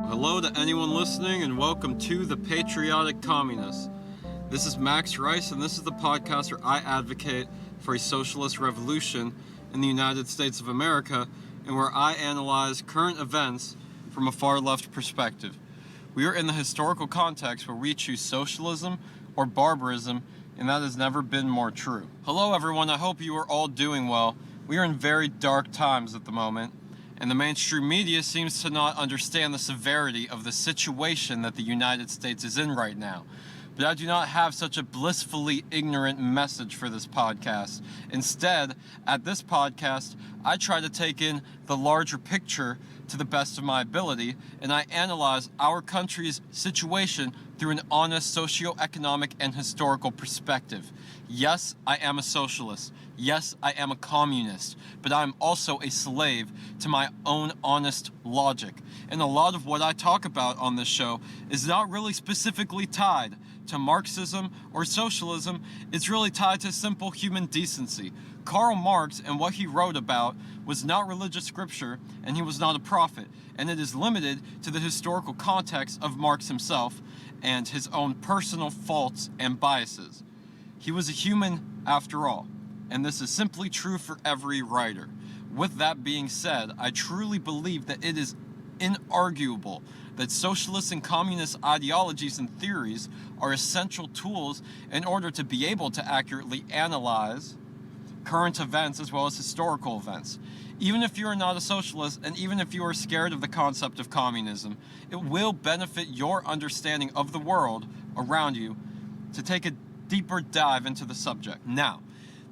Hello to anyone listening and welcome to The Patriotic Communist. This is Max Rice and this is the podcast where I advocate for a socialist revolution in the United States of America and where I analyze current events from a far left perspective. We are in the historical context where we choose socialism or barbarism, and that has never been more true. Hello everyone, I hope you are all doing well. We are in very dark times at the moment, and the mainstream media seems to not understand the severity of the situation that the United States is in right now. But I do not have such a blissfully ignorant message for this podcast. Instead, at this podcast, I try to take in the larger picture to the best of my ability, and I analyze our country's situation through an honest socioeconomic and historical perspective. Yes, I am a socialist. Yes, I am a communist, but I am also a slave to my own honest logic. And a lot of what I talk about on this show is not really specifically tied to Marxism or socialism. It's really tied to simple human decency. Karl Marx and what he wrote about was not religious scripture, and he was not a prophet, and it is limited to the historical context of Marx himself and his own personal faults and biases. He was a human after all, and this is simply true for every writer. With that being said, I truly believe that it is inarguable that socialist and communist ideologies and theories are essential tools in order to be able to accurately analyze current events as well as historical events. Even if you are not a socialist, and even if you are scared of the concept of communism, it will benefit your understanding of the world around you to take a deeper dive into the subject. Now,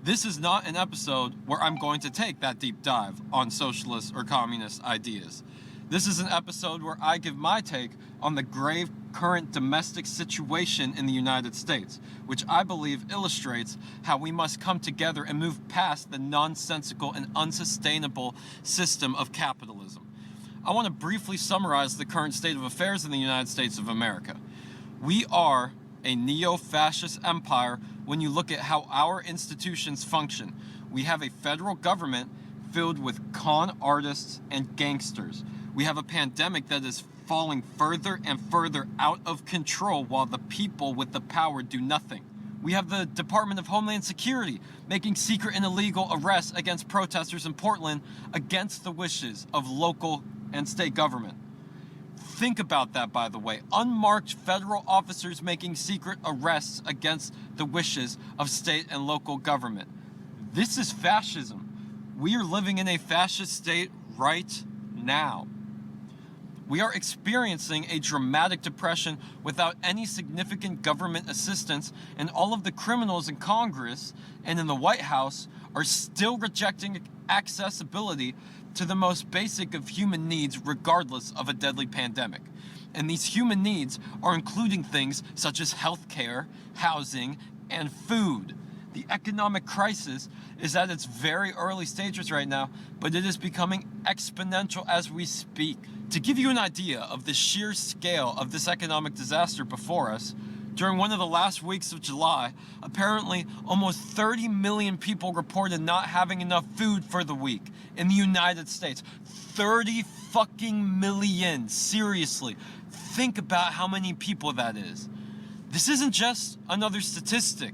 this is not an episode where I'm going to take that deep dive on socialist or communist ideas. This is an episode where I give my take on the grave current domestic situation in the United States, which I believe illustrates how we must come together and move past the nonsensical and unsustainable system of capitalism. I want to briefly summarize the current state of affairs in the United States of America. We are a neo-fascist empire when you look at how our institutions function. We have a federal government filled with con artists and gangsters. We have a pandemic that is falling further and further out of control while the people with the power do nothing. We have the Department of Homeland Security making secret and illegal arrests against protesters in Portland against the wishes of local and state government. Think about that, by the way. Unmarked federal officers making secret arrests against the wishes of state and local government. This is fascism. We are living in a fascist state right now. We are experiencing a dramatic depression without any significant government assistance, and all of the criminals in Congress and in the White House are still rejecting accessibility to the most basic of human needs regardless of a deadly pandemic. And these human needs are including things such as healthcare, housing, and food. The economic crisis is at its very early stages right now, but it is becoming exponential as we speak. To give you an idea of the sheer scale of this economic disaster before us, during one of the last weeks of July, apparently almost 30 million people reported not having enough food for the week in the United States. 30 fucking million, seriously. Think about how many people that is. This isn't just another statistic.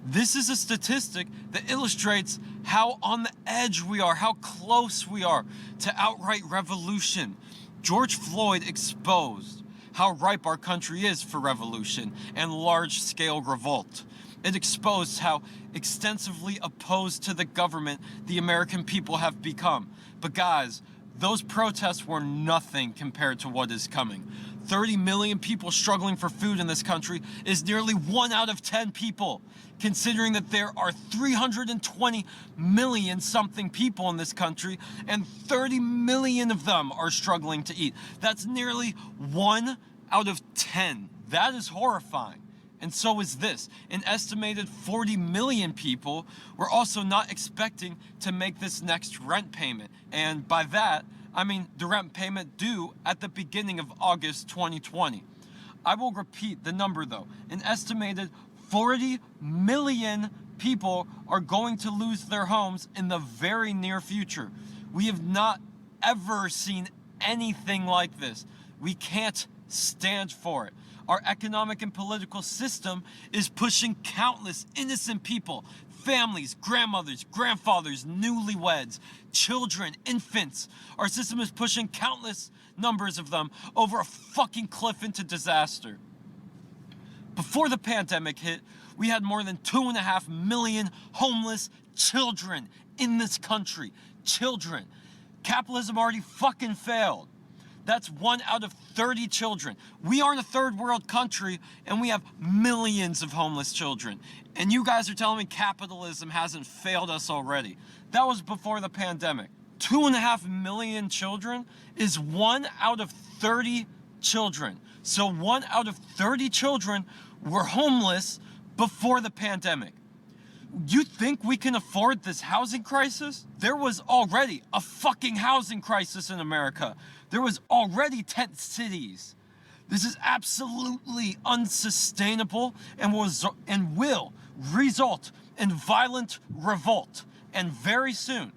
This is a statistic that illustrates how on the edge we are, how close we are to outright revolution. George Floyd exposed how ripe our country is for revolution and large-scale revolt. It exposed how extensively opposed to the government the American people have become. But guys, those protests were nothing compared to what is coming. 30 million people struggling for food in this country is nearly 1 out of 10 people, considering that there are 320 million something people in this country and 30 million of them are struggling to eat. That's nearly 1 out of 10. That is horrifying. And so is this. An estimated 40 million people were also not expecting to make this next rent payment. And by that, I mean the rent payment due at the beginning of August 2020. I will repeat the number though. An estimated 40 million people are going to lose their homes in the very near future. We have not ever seen anything like this. We can't stand for it. Our economic and political system is pushing countless innocent people, families, grandmothers, grandfathers, newlyweds, children, infants. Our system is pushing countless numbers of them over a fucking cliff into disaster. Before the pandemic hit, we had more than 2.5 million homeless children in this country. Children. Capitalism already fucking failed. That's 1 out of 30 children. We aren't a third world country, and we have millions of homeless children. And you guys are telling me capitalism hasn't failed us already. That was before the pandemic. 2.5 million children is 1 out of 30 children. So 1 out of 30 children were homeless before the pandemic. You think we can afford this housing crisis? There was already a fucking housing crisis in America. There was already tent cities. This is absolutely unsustainable and will result in violent revolt. And very soon.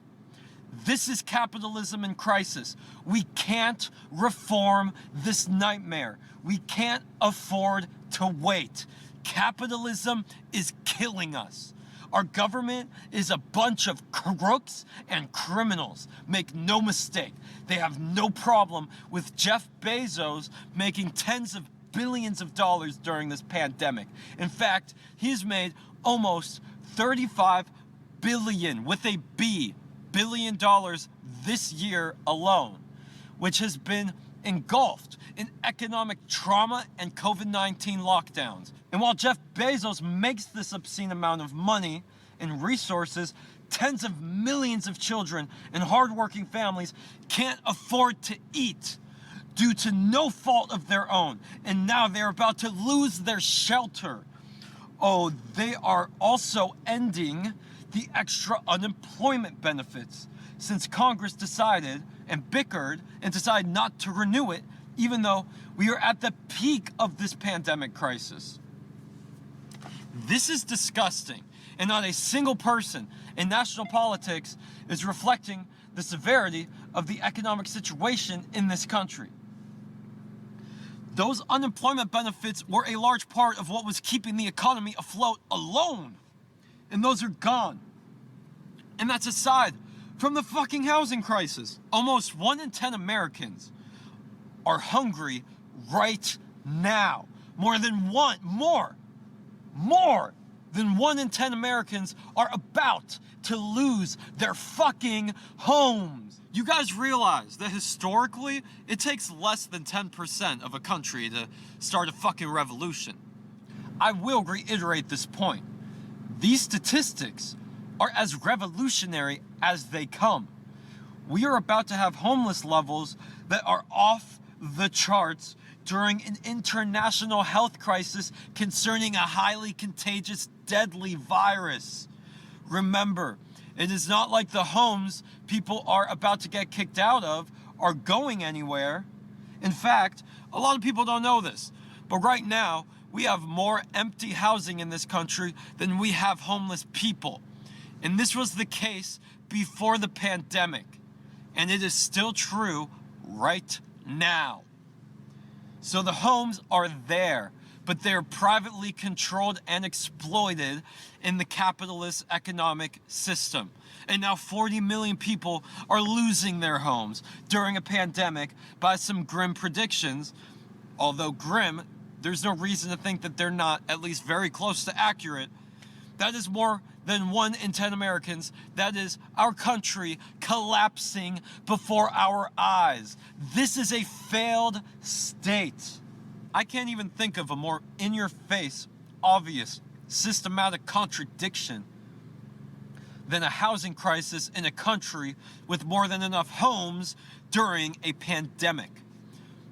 This is capitalism in crisis. We can't reform this nightmare. We can't afford to wait. Capitalism is killing us. Our government is a bunch of crooks and criminals. Make no mistake, they have no problem with Jeff Bezos making tens of billions of dollars during this pandemic. In fact, he's made almost 35 billion, with a B, billion dollars this year alone, which has been engulfed in economic trauma and COVID-19 lockdowns. And while Jeff Bezos makes this obscene amount of money and resources, tens of millions of children and hardworking families can't afford to eat due to no fault of their own. And now they're about to lose their shelter. Oh, they are also ending the extra unemployment benefits since Congress decided and bickered and decided not to renew it, even though we are at the peak of this pandemic crisis. This is disgusting, and not a single person in national politics is reflecting the severity of the economic situation in this country. Those unemployment benefits were a large part of what was keeping the economy afloat alone, and those are gone. And that's aside from the fucking housing crisis. Almost 1 in 10 Americans are hungry right now. More than 1 in 10 Americans are about to lose their fucking homes. You guys realize that historically, it takes less than 10% of a country to start a fucking revolution. I will reiterate this point. These statistics are as revolutionary as they come. We are about to have homeless levels that are off the charts during an international health crisis concerning a highly contagious, deadly virus. Remember, it is not like the homes people are about to get kicked out of are going anywhere. In fact, a lot of people don't know this, but right now, we have more empty housing in this country than we have homeless people. And this was the case before the pandemic. And it is still true right now. So the homes are there, but they're privately controlled and exploited in the capitalist economic system. And now 40 million people are losing their homes during a pandemic by some grim predictions. Although grim, there's no reason to think that they're not at least very close to accurate. That is more than 1 in 10 Americans. That is our country collapsing before our eyes. This is a failed state. I can't even think of a more in-your-face, obvious, systematic contradiction than a housing crisis in a country with more than enough homes during a pandemic.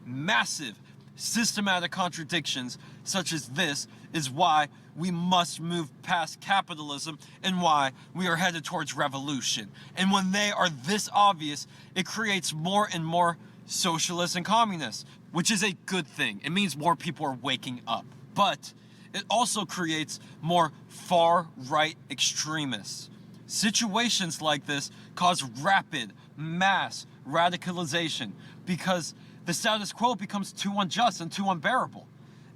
Massive, systematic contradictions such as this is why we must move past capitalism and why we are headed towards revolution. And when they are this obvious, it creates more and more socialists and communists, which is a good thing. It means more people are waking up. But it also creates more far-right extremists. Situations like this cause rapid, mass radicalization because the status quo becomes too unjust and too unbearable.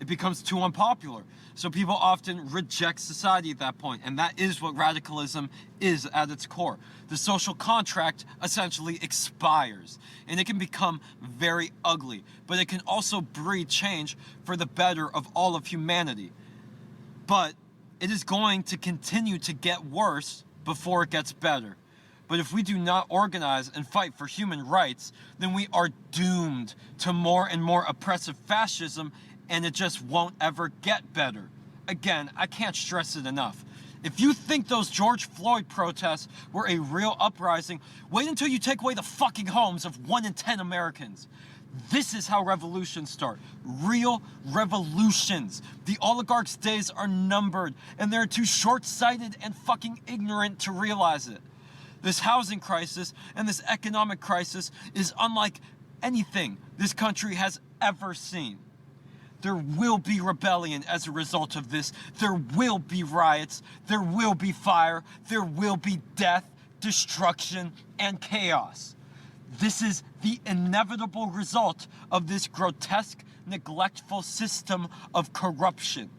It becomes too unpopular. So people often reject society at that point, and that is what radicalism is at its core. The social contract essentially expires, and it can become very ugly, but it can also breed change for the better of all of humanity. But it is going to continue to get worse before it gets better. But if we do not organize and fight for human rights, then we are doomed to more and more oppressive fascism, and it just won't ever get better. Again, I can't stress it enough. If you think those George Floyd protests were a real uprising, wait until you take away the fucking homes of 1 in 10 Americans. This is how revolutions start. Real revolutions. The oligarchs' days are numbered, and they're too short-sighted and fucking ignorant to realize it. This housing crisis and this economic crisis is unlike anything this country has ever seen. There will be rebellion as a result of this. There will be riots. There will be fire. There will be death, destruction, and chaos. This is the inevitable result of this grotesque, neglectful system of corruption.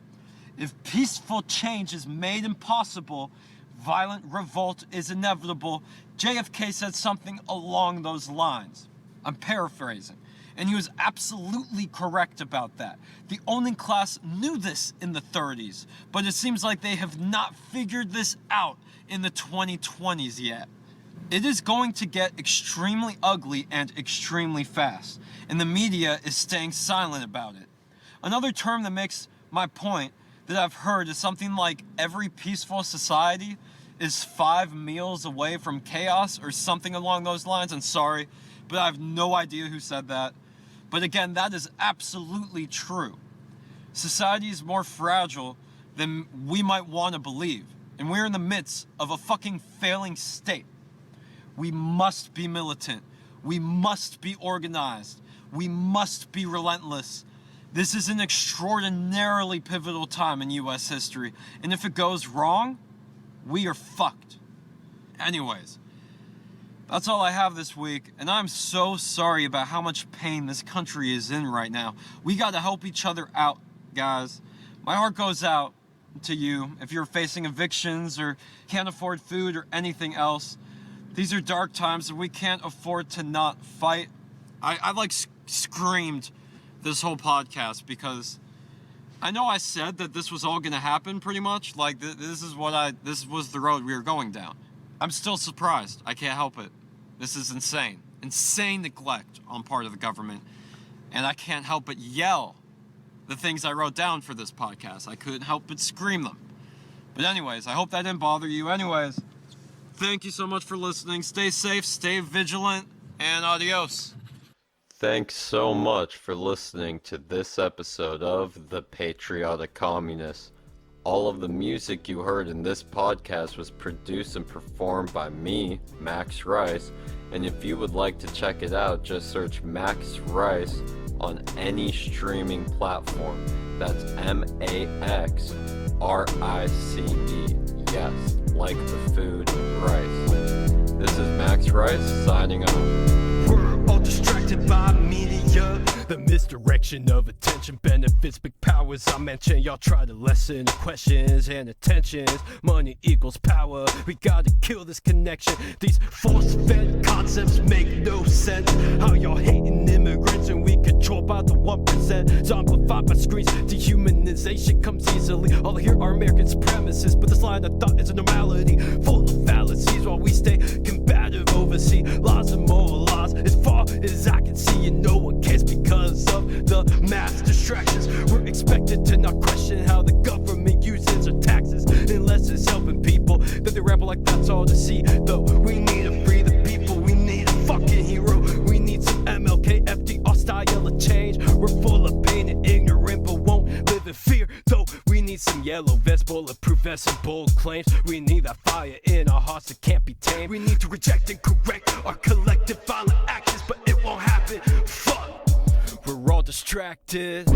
If peaceful change is made impossible, violent revolt is inevitable. JFK said something along those lines. I'm paraphrasing. And he was absolutely correct about that. The owning class knew this in the 30s, but it seems like they have not figured this out in the 2020s yet. It is going to get extremely ugly and extremely fast, and the media is staying silent about it. Another term that makes my point that I've heard is something like every peaceful society is 5 meals away from chaos or something along those lines. I'm sorry, but I have no idea who said that. But again, that is absolutely true. Society is more fragile than we might want to believe, and we're in the midst of a fucking failing state. We must be militant. We must be organized. We must be relentless. This is an extraordinarily pivotal time in U.S. history, and if it goes wrong, we are fucked. Anyways, that's all I have this week, and I'm so sorry about how much pain this country is in right now. We gotta help each other out, guys. My heart goes out to you if you're facing evictions or can't afford food or anything else. These are dark times and we can't afford to not fight. I screamed this whole podcast because I know I said that this was all gonna happen pretty much. Like this was the road we were going down. I'm still surprised. I can't help it. This is insane. Insane neglect on part of the government. And I can't help but yell the things I wrote down for this podcast. I couldn't help but scream them. But anyways, I hope that didn't bother you. Anyways, thank you so much for listening. Stay safe, stay vigilant, and adios. Thanks so much for listening to this episode of The Patriotic Communist. All of the music you heard in this podcast was produced and performed by me, Max Rice, and if you would like to check it out, just search Max Rice on any streaming platform. That's MAXRICE. Yes, like the food rice. This is Max Rice signing off. We're all distracted by media. The misdirection of attention benefits big powers I mentioned. Y'all try to lessen the questions and attentions. Money equals power. We gotta kill this connection. These force-fed concepts make no sense. How y'all hating immigrants and we controlled by the 1%. Zombified by screens. Dehumanization comes easily. All I hear are American supremacists, but this line of thought is a normality, full of fallacies while we stay combative overseas. Laws and more laws. As far as I can see, and no one cares because of the mass distractions. We're expected to not question how the government uses our taxes unless it's helping people. Then they ramble like that's all to see. Though we need to free the people, we need a fucking hero. We need some MLK, FDR style of change. We're full of pain and ignorant, but won't live in fear. Though we need some yellow vest, bulletproof vests and bold claims. We need that fire in our hearts that can't be tamed. We need to reject and correct our collective violent actions, but it won't happen. Fuck. We're all distracted.